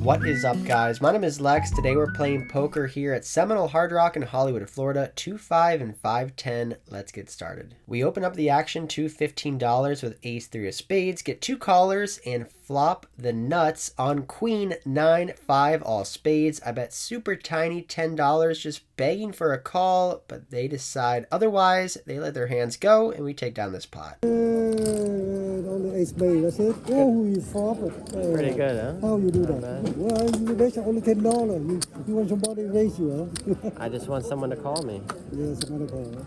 What is up, guys? My name is Lex. Today we're playing poker here at Seminole Hard Rock in Hollywood, Florida. 2-5 and 5-10. Let's get started. We open up the action to $15 with ace-3 of spades, get two callers, and flop the nuts on queen 9-5 all spades. I bet super tiny $10, just begging for a call, but they decide otherwise. They let their hands go, and we take down this pot. Only ace spade, that's it. Oh, you flop it. Pretty good, huh? How you do that? Well, you raise only $10. You want somebody to raise you, huh? I just want someone to call me. Yeah, somebody to call.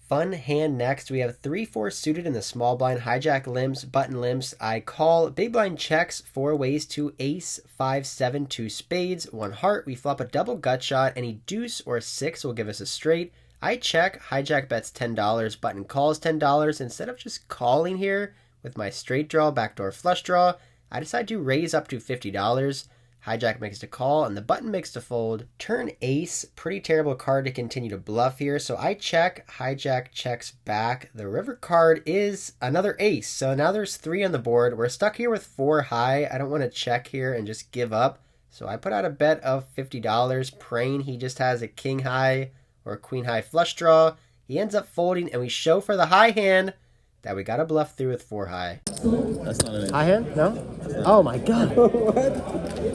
Fun hand next. We have 3-4 suited in the small blind, hijack limps, button limps. I call, big blind checks, 4 ways to ace, 5-7, 2 spades, 1 heart. We flop a double gut shot. Any deuce or 6 will give us a straight. I check, hijack bets $10, button calls $10. Instead of just calling here with my straight draw, backdoor flush draw, I decide to raise up to $50. Hijack makes the call, and the button makes the fold. Turn ace, pretty terrible card to continue to bluff here, so I check, hijack checks back. The river card is another ace, so now there's 3 on the board. We're stuck here with 4 high. I don't want to check here and just give up, so I put out a bet of $50, praying he just has a king high or a queen high flush draw. He ends up folding, and we show for the high hand that we got to bluff through with 4 high. That's not an ace. High hand? No? Oh my god. What?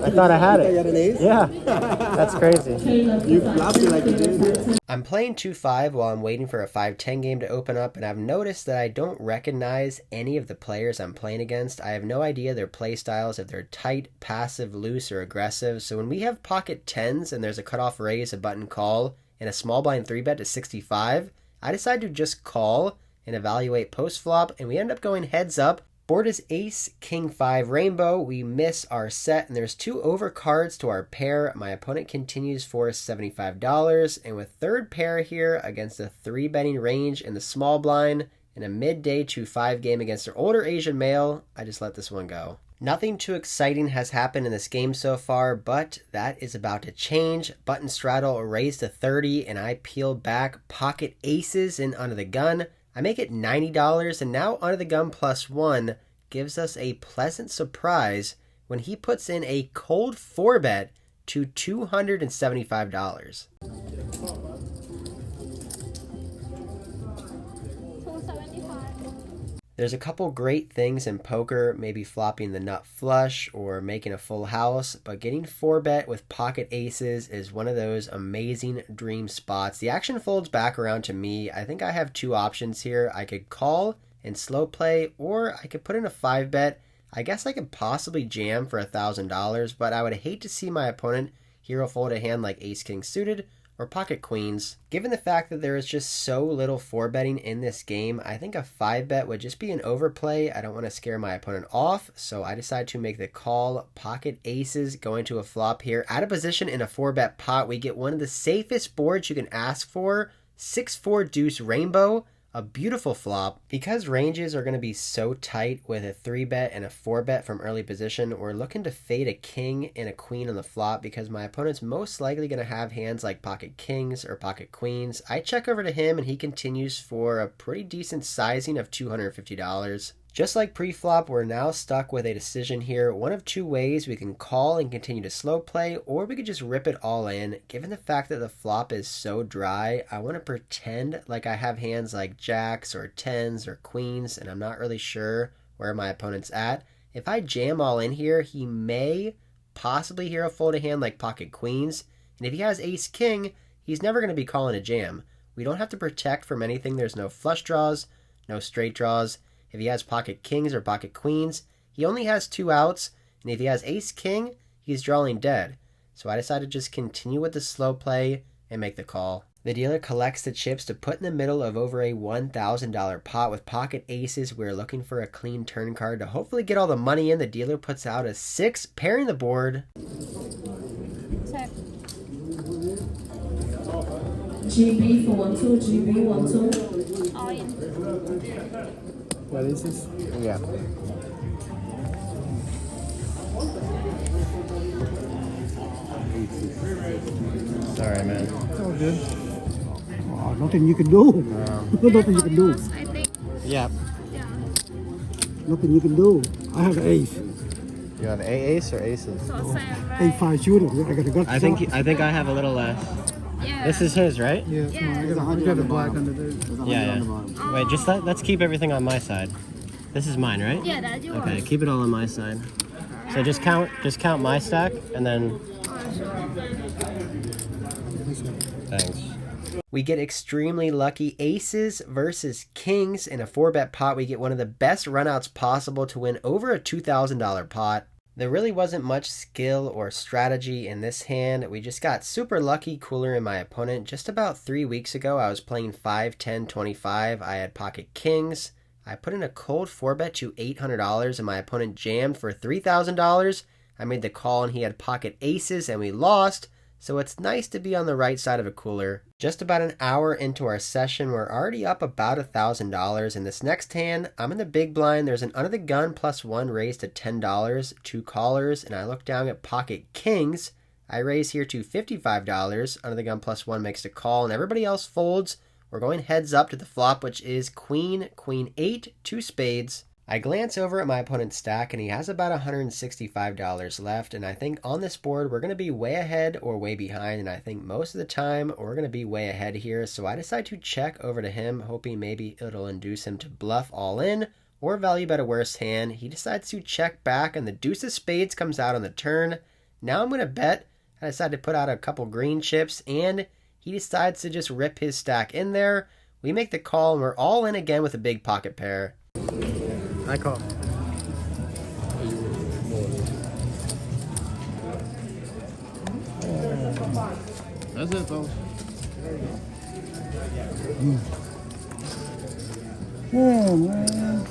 I thought I had You got it. an ace? Yeah. That's crazy. You flopped it like you did. I'm playing 2-5 while I'm waiting for a 5-10 game to open up, and I've noticed that I don't recognize any of the players I'm playing against. I have no idea their play styles, if they're tight, passive, loose, or aggressive. So when we have pocket 10s and there's a cutoff raise, a button call, and a small blind 3-bet to 65, I decide to just call and evaluate post flop, and we end up going heads up. Board is ace, king 5 rainbow. We miss our set, and there's 2 over cards to our pair. My opponent continues for $75, and with third pair here against a 3-betting range in the small blind in a midday 2-5 game against an older Asian male, I just let this one go. Nothing too exciting has happened in this game so far, but that is about to change. Button straddle raised to 30, and I peel back pocket aces in under the gun. I make it $90, and now under the gun +1 gives us a pleasant surprise when he puts in a cold 4-bet to $275. There's a couple great things in poker, maybe flopping the nut flush or making a full house, but getting 4-bet with pocket aces is one of those amazing dream spots. The action folds back around to me. I think I have 2 options here. I could call and slow play, or I could put in a 5-bet. I guess I could possibly jam for $1,000, but I would hate to see my opponent hero fold a hand like ace-king suited or pocket queens. Given the fact that there is just so little 4-betting in this game, I think a 5-bet would just be an overplay. I don't want to scare my opponent off, so I decide to make the call. Pocket aces going to a flop here. Out of position in a 4-bet pot, we get one of the safest boards you can ask for. 6-4 deuce rainbow. A beautiful flop. Because ranges are going to be so tight with a 3-bet and a 4-bet from early position, we're looking to fade a king and a queen on the flop because my opponent's most likely going to have hands like pocket kings or pocket queens. I check over to him, and he continues for a pretty decent sizing of $250. Just like pre-flop, we're now stuck with a decision here. One of 2 ways: we can call and continue to slow play, or we could just rip it all in. Given the fact that the flop is so dry, I want to pretend like I have hands like jacks or 10s or queens, and I'm not really sure where my opponent's at. If I jam all in here, he may possibly hero fold a hand like pocket queens, and if he has ace king, he's never going to be calling a jam. We don't have to protect from anything. There's no flush draws, no straight draws. If he has pocket kings or pocket queens, he only has 2 outs, and if he has ace king, he's drawing dead. So I decided to just continue with the slow play and make the call. The dealer collects the chips to put in the middle of over a $1,000 pot with pocket aces. We're looking for a clean turn card to hopefully get all the money in. The dealer puts out a 6, pairing the board. Check. GB for 1-2, GB 1-2. All in. What is this? Yeah. Sorry, man. It's all good. Oh, nothing you can do. Nothing you can do. I think. Yeah. Yeah. Nothing you can do. I have an ace. You have ace or aces? So seven. Hey, 5 shooter. I got a gut. I think I have a little less. Yeah. This is his, right? Yeah, Yeah. I got the black under there. Yeah. Wait, just let's keep everything on my side. This is mine, right? Yeah, that's yours. Okay, keep it all on my side. So just count my stack and then. Thanks. We get extremely lucky aces versus kings in a 4-bet pot. We get one of the best runouts possible to win over a $2,000 pot. There really wasn't much skill or strategy in this hand. We just got super lucky, cooler in my opponent. Just about 3 weeks ago, I was playing 5, 10, 25. I had pocket kings. I put in a cold 4-bet to $800 and my opponent jammed for $3,000. I made the call and he had pocket aces and we lost. So it's nice to be on the right side of a cooler. Just about an hour into our session, we're already up about $1,000. In this next hand, I'm in the big blind. There's an under the gun +1 raised to $10, 2 callers, and I look down at pocket kings. I raise here to $55. Under the gun +1 makes the call, and everybody else folds. We're going heads up to the flop, which is queen, queen 8, 2 spades. I glance over at my opponent's stack and he has about $165 left, and I think on this board we're going to be way ahead or way behind, and I think most of the time we're going to be way ahead here, so I decide to check over to him, hoping maybe it'll induce him to bluff all in or value bet a worse hand. He decides to check back and the deuce of spades comes out on the turn. Now I'm going to bet. I decide to put out a couple green chips and he decides to just rip his stack in there. We make the call and we're all in again with a big pocket pair. I call. That's it, folks. Oh, man.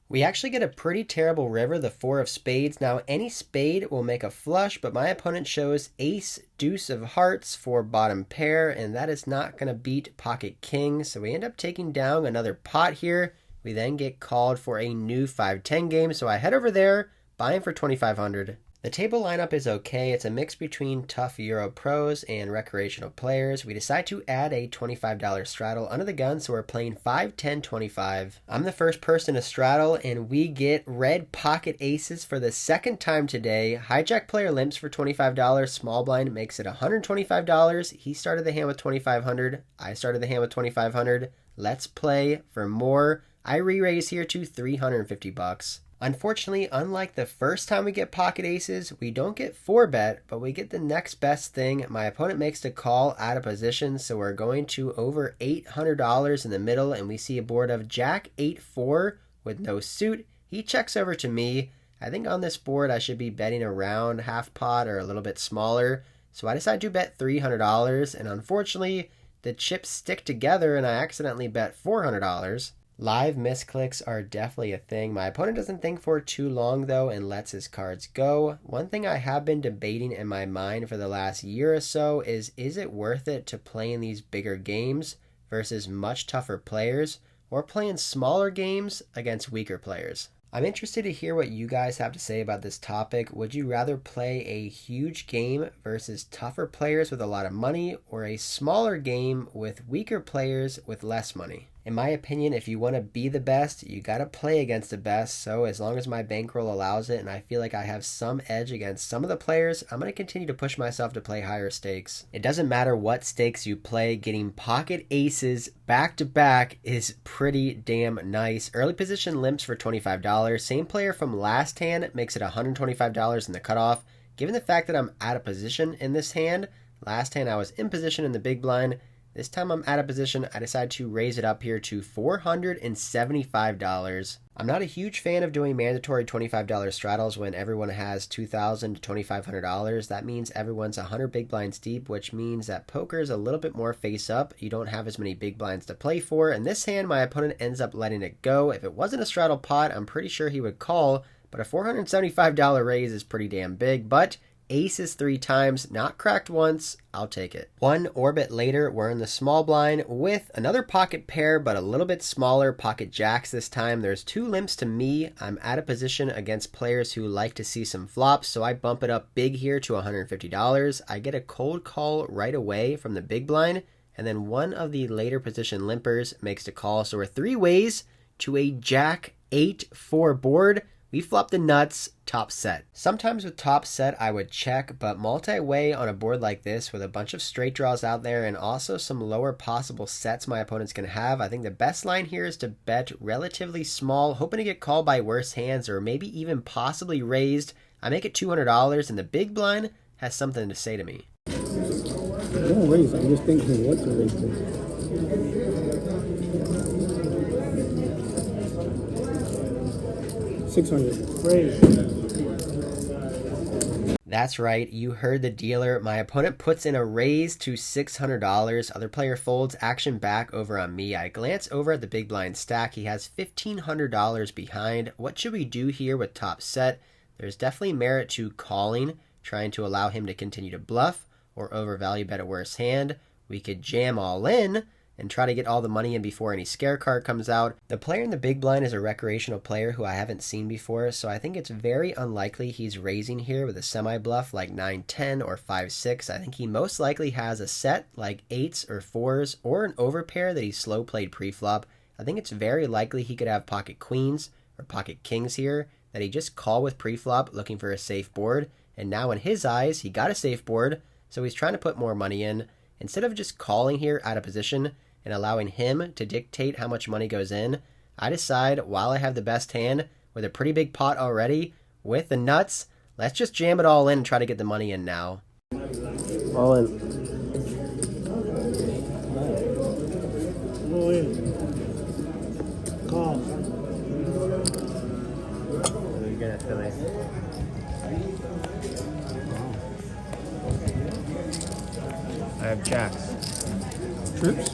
We actually get a pretty terrible river, the 4 of spades. Now, any spade will make a flush, but my opponent shows ace, deuce of hearts for bottom pair, and that is not going to beat pocket king. So we end up taking down another pot here. We then get called for a new 5-10 game, so I head over there, buying for $2,500. The table lineup is okay. It's a mix between tough Euro pros and recreational players. We decide to add a $25 straddle under the gun, so we're playing 5, 10, 25. I'm the first person to straddle, and we get red pocket aces for the second time today. Hijack player limps for $25. Small blind makes it $125. He started the hand with $2,500. I started the hand with $2,500. Let's play for more. I re-raise here to $350. Unfortunately, unlike the first time we get pocket aces, we don't get 4-bet, but we get the next best thing. My opponent makes the call out of position, so we're going to over $800 in the middle, and we see a board of Jack 8-4 with no suit. He checks over to me. I think on this board I should be betting around half pot or a little bit smaller, so I decide to bet $300, and unfortunately, the chips stick together and I accidentally bet $400. Live misclicks are definitely a thing. My opponent doesn't think for too long though and lets his cards go. One thing I have been debating in my mind for the last year or so is it worth it to play in these bigger games versus much tougher players, or playing smaller games against weaker players? I'm interested to hear what you guys have to say about this topic. Would you rather play a huge game versus tougher players with a lot of money, or a smaller game with weaker players with less money? In my opinion, if you want to be the best, you got to play against the best. So as long as my bankroll allows it and I feel like I have some edge against some of the players, I'm going to continue to push myself to play higher stakes. It doesn't matter what stakes you play, getting pocket aces back to back is pretty damn nice. Early position limps for $25. Same player from last hand makes it $125 in the cutoff. Given the fact that I'm out of position in this hand, last hand I was in position in the big blind. This time I'm out of position. I decide to raise it up here to $475. I'm not a huge fan of doing mandatory $25 straddles when everyone has $2,000 to $2,500. That means everyone's 100 big blinds deep, which means that poker is a little bit more face up. You don't have as many big blinds to play for. In this hand, my opponent ends up letting it go. If it wasn't a straddle pot, I'm pretty sure he would call, but a $475 raise is pretty damn big. But aces 3 times, not cracked once, I'll take it. One orbit later, we're in the small blind with another pocket pair, but a little bit smaller, pocket jacks this time. There's 2 limps to me. I'm out of position against players who like to see some flops, so I bump it up big here to $150. I get a cold call right away from the big blind, and then one of the later position limpers makes the call, so we're 3 ways to a Jack 8-4 board. We flopped the nuts, top set. Sometimes with top set I would check, but multi-way on a board like this with a bunch of straight draws out there and also some lower possible sets my opponent's going to have, I think the best line here is to bet relatively small, hoping to get called by worse hands or maybe even possibly raised. I make it $200 and the big blind has something to say to me. Don't raise. I'm just thinking what to raise to. $600. Raise. That's right, you heard the dealer. My opponent puts in a raise to $600. Other player folds, action back over on me. I glance over at the big blind stack. He has $1,500 behind. What should we do here with top set? There's definitely merit to calling, trying to allow him to continue to bluff or overvalue bet a worse hand. We could jam all in and try to get all the money in before any scare card comes out. The player in the big blind is a recreational player who I haven't seen before, so I think it's very unlikely he's raising here with a semi-bluff like 9-10 or 5-6. I think he most likely has a set like 8s or 4s or an overpair that he slow played pre-flop. I think it's very likely he could have pocket queens or pocket kings here that he just called with pre-flop looking for a safe board, and now in his eyes he got a safe board, so he's trying to put more money in. Instead of just calling here out of position and allowing him to dictate how much money goes in, I decide while I have the best hand with a pretty big pot already with the nuts, let's just jam it all in and try to get the money in now. All in. Go in. Call. You're gonna feel it. I have jacks. Trips.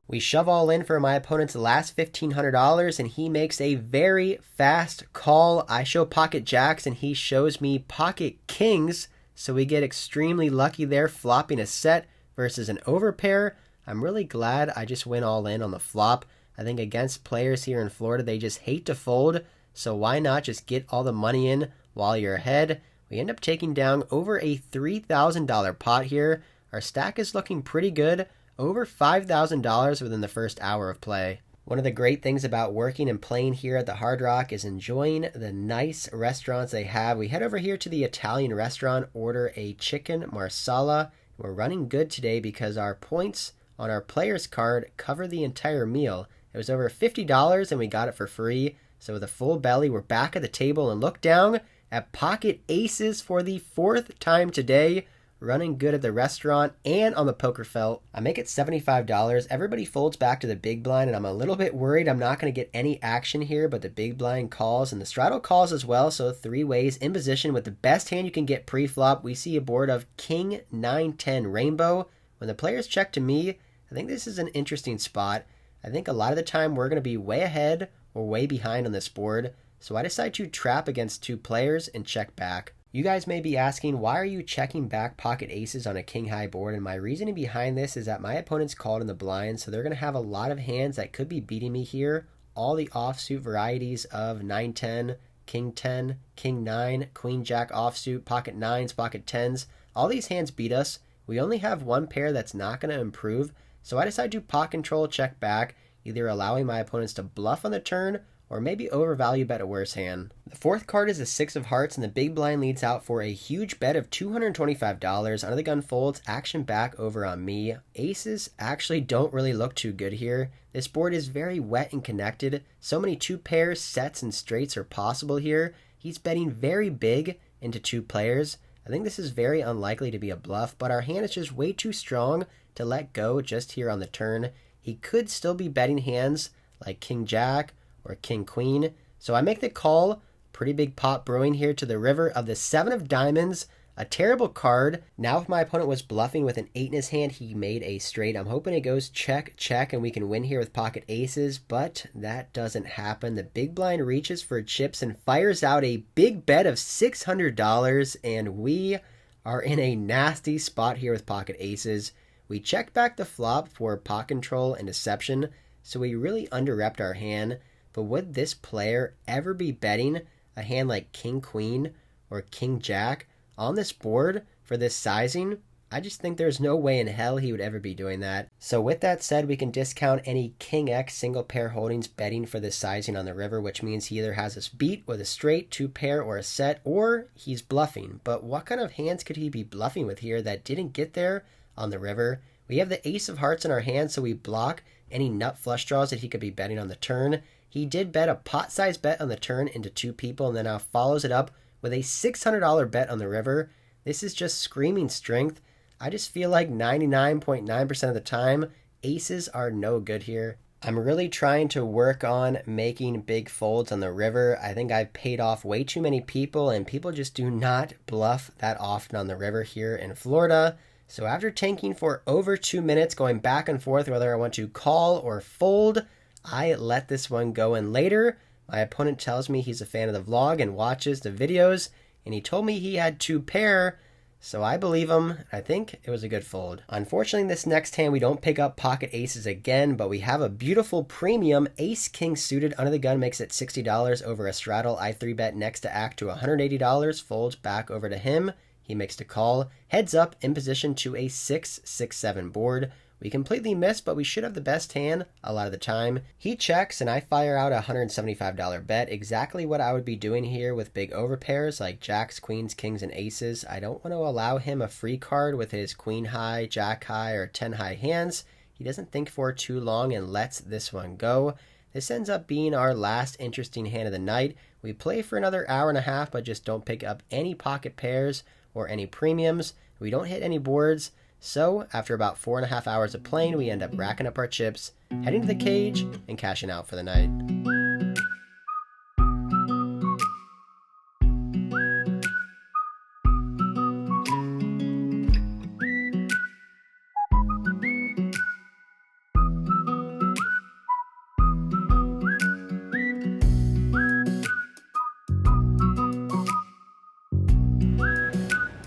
We shove all in for my opponent's last $1,500 and he makes a very fast call. I show pocket jacks and he shows me pocket kings, so we get extremely lucky there, flopping a set versus an overpair. I'm really glad I just went all in on the flop. I think against players here in Florida, they just hate to fold, so why not just get all the money in while you're ahead? We end up taking down over a $3,000 pot here. Our stack is looking pretty good, over $5,000 within the first hour of play. One of the great things about working and playing here at the Hard Rock is enjoying the nice restaurants they have. We head over here to the Italian restaurant, order a chicken marsala. We're running good today because our points on our player's card cover the entire meal. It was over $50 and we got it for free. So with a full belly, we're back at the table and look down at pocket aces for the 4th time today. Running good at the restaurant and on the poker felt. I make it $75. Everybody folds back to the big blind and I'm a little bit worried I'm not going to get any action here, but the big blind calls and the straddle calls as well. So 3 ways in position with the best hand you can get pre-flop. We see a board of king 9-10 rainbow. When the players check to me, I think this is an interesting spot. I think a lot of the time we're going to be way ahead or way behind on this board. So I decide to trap against 2 players and check back. You guys may be asking, why are you checking back pocket aces on a king high board? And my reasoning behind this is that my opponent's called in the blind, so they're going to have a lot of hands that could be beating me here. All the offsuit varieties of 9-10, king 10, king 9, queen jack offsuit, pocket 9s, pocket 10s. All these hands beat us. We only have one pair that's not going to improve, so I decide to pot control, check back, either allowing my opponents to bluff on the turn or maybe overvalue bet a worse hand. The 4th card is a 6 of hearts and the big blind leads out for a huge bet of $225. Under the gun folds, action back over on me. Aces actually don't really look too good here. This board is very wet and connected. So many 2 pairs, sets, and straights are possible here. He's betting very big into 2 players. I think this is very unlikely to be a bluff, but our hand is just way too strong to let go just here on the turn. He could still be betting hands like king jack or king queen, so I make the call. Pretty big pot brewing here to the river of the 7 of diamonds, a terrible card. Now if my opponent was bluffing with an 8 in his hand, he made a straight. I'm hoping it goes check, check, and we can win here with pocket aces, but that doesn't happen. The big blind reaches for chips and fires out a big bet of $600, and we are in a nasty spot here with pocket aces. We check back the flop for pot control and deception, so we really under-repped our hand. But would this player ever be betting a hand like king queen or king jack on this board for this sizing? I just think there's no way in hell he would ever be doing that. So with that said, we can discount any King X single pair holdings betting for this sizing on the river, which means he either has us beat with a straight, 2-pair, or a set, or he's bluffing. But what kind of hands could he be bluffing with here that didn't get there on the river? We have the ace of hearts in our hand, so we block any nut flush draws that he could be betting on the turn. He did bet a pot-sized bet on the turn into 2 people, and then now follows it up with a $600 bet on the river. This is just screaming strength. I just feel like 99.9% of the time, aces are no good here. I'm really trying to work on making big folds on the river. I think I've paid off way too many people, and people just do not bluff that often on the river here in Florida. So after tanking for over 2 minutes, going back and forth whether I want to call or fold, I let this one go in later. My opponent tells me he's a fan of the vlog and watches the videos, and he told me he had 2-pair, so I believe him. I think it was a good fold. Unfortunately, this next hand we don't pick up pocket aces again, but we have a beautiful premium ace-king suited under the gun, makes it $60 over a straddle. I 3-bet next to act to $180, folds back over to him. He makes the call, heads up in position to a 6-6-7 board. We completely miss, but we should have the best hand a lot of the time. He checks, and I fire out a $175 bet, exactly what I would be doing here with big overpairs like jacks, queens, kings, and aces. I don't want to allow him a free card with his queen high, jack high, or 10 high hands. He doesn't think for too long and lets this one go. This ends up being our last interesting hand of the night. We play for another hour and a half, but just don't pick up any pocket pairs or any premiums. We don't hit any boards. So, after about 4.5 hours of playing, we end up racking up our chips, heading to the cage, and cashing out for the night.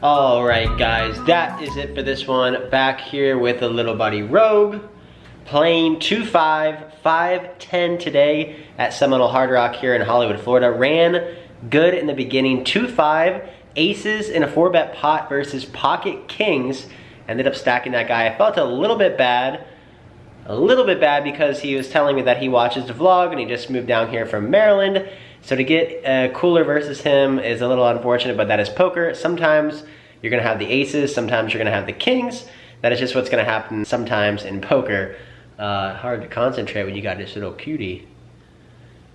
Alright guys, that is it for this one. Back here with the little buddy Rogue, playing 2-5, 5-10 today at Seminole Hard Rock here in Hollywood, Florida. Ran good in the beginning, 2-5, aces in a 4-bet pot versus pocket kings. Ended up stacking that guy. I felt a little bit bad because he was telling me that he watches the vlog and he just moved down here from Maryland. So to get cooler versus him is a little unfortunate, but that is poker. Sometimes you're gonna have the aces, sometimes you're gonna have the kings. That is just what's gonna happen sometimes in poker. Hard to concentrate when you got this little cutie.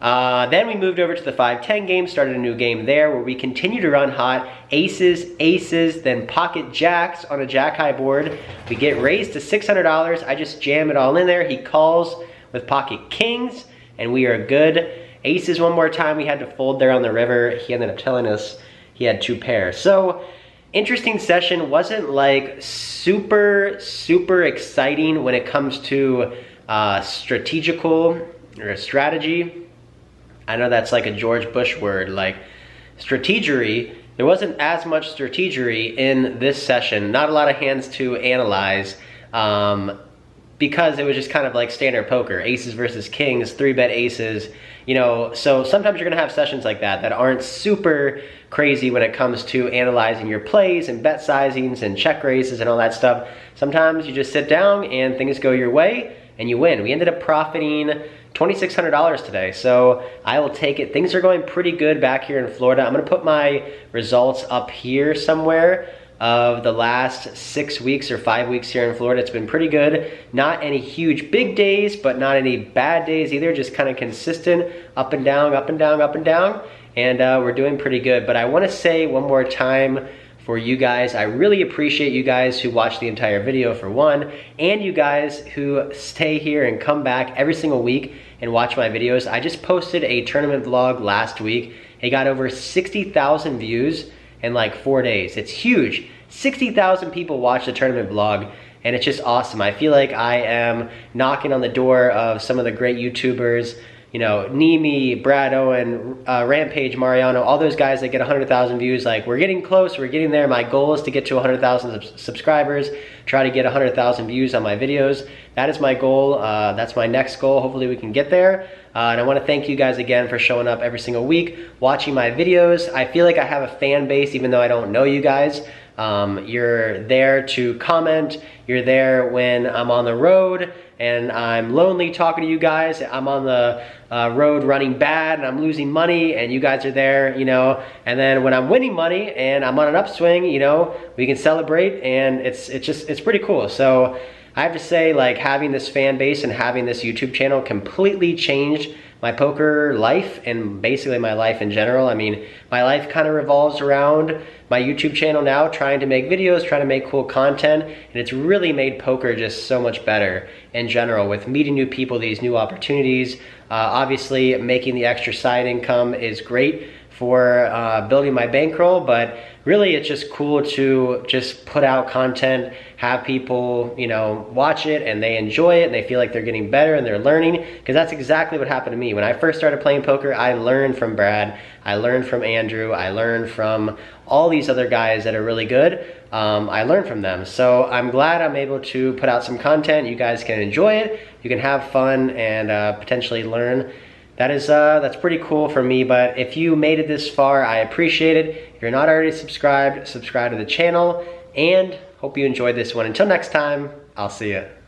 Then we moved over to the 5-10 game, started a new game there where we continue to run hot. Aces, aces, then pocket jacks on a jack high board. We get raised to $600. I just jam it all in there. He calls with pocket kings and we are good. Aces one more time, we had to fold there on the river. He ended up telling us he had 2 pairs. So, interesting session. Wasn't like super exciting when it comes to strategical or strategy. I know that's like a George Bush word, like strategery. There wasn't as much strategery in this session. Not a lot of hands to analyze. Because it was just kind of like standard poker, aces versus kings, 3-bet aces, you know, so sometimes you're gonna have sessions like that aren't super crazy when it comes to analyzing your plays and bet sizings and check raises and all that stuff. Sometimes you just sit down and things go your way and you win. We ended up profiting $2,600 today, so I will take it. Things are going pretty good back here in Florida. I'm gonna put my results up here somewhere of the last 6 weeks or 5 weeks here in Florida. It's been pretty good. Not any huge big days, but not any bad days either. Just kind of consistent, up and down, up and down, up and down. And we're doing pretty good. But I want to say one more time for you guys, I really appreciate you guys who watch the entire video for one, and you guys who stay here and come back every single week and watch my videos. I just posted a tournament vlog last week. It got over 60,000 views in like 4 days. It's huge. 60,000 people watch the tournament vlog and it's just awesome. I feel like I am knocking on the door of some of the great YouTubers, you know, Nimi, Brad Owen, Rampage, Mariano, all those guys that get 100,000 views. Like, we're getting close, we're getting there. My goal is to get to 100,000 subscribers, try to get 100,000 views on my videos. That is my goal. That's my next goal. Hopefully we can get there. And I want to thank you guys again for showing up every single week, watching my videos. I feel like I have a fan base, even though I don't know you guys. You're there to comment. You're there when I'm on the road and I'm lonely talking to you guys. I'm on the road running bad and I'm losing money, and you guys are there, you know. And then when I'm winning money and I'm on an upswing, you know, we can celebrate, and it's pretty cool. So I have to say, like, having this fan base and having this YouTube channel completely changed my poker life and basically my life in general. I mean, my life kind of revolves around my YouTube channel now, trying to make videos, trying to make cool content, and it's really made poker just so much better in general with meeting new people, these new opportunities. Obviously, making the extra side income is great for building my bankroll, but really it's just cool to just put out content, have people, you know, watch it and they enjoy it and they feel like they're getting better and they're learning, because that's exactly what happened to me. When I first started playing poker, I learned from Brad, I learned from Andrew, I learned from all these other guys that are really good. I learned from them. So I'm glad I'm able to put out some content. You guys can enjoy it, you can have fun and potentially learn. That's pretty cool for me. But if you made it this far, I appreciate it. If you're not already subscribed, subscribe to the channel, and hope you enjoyed this one. Until next time, I'll see you.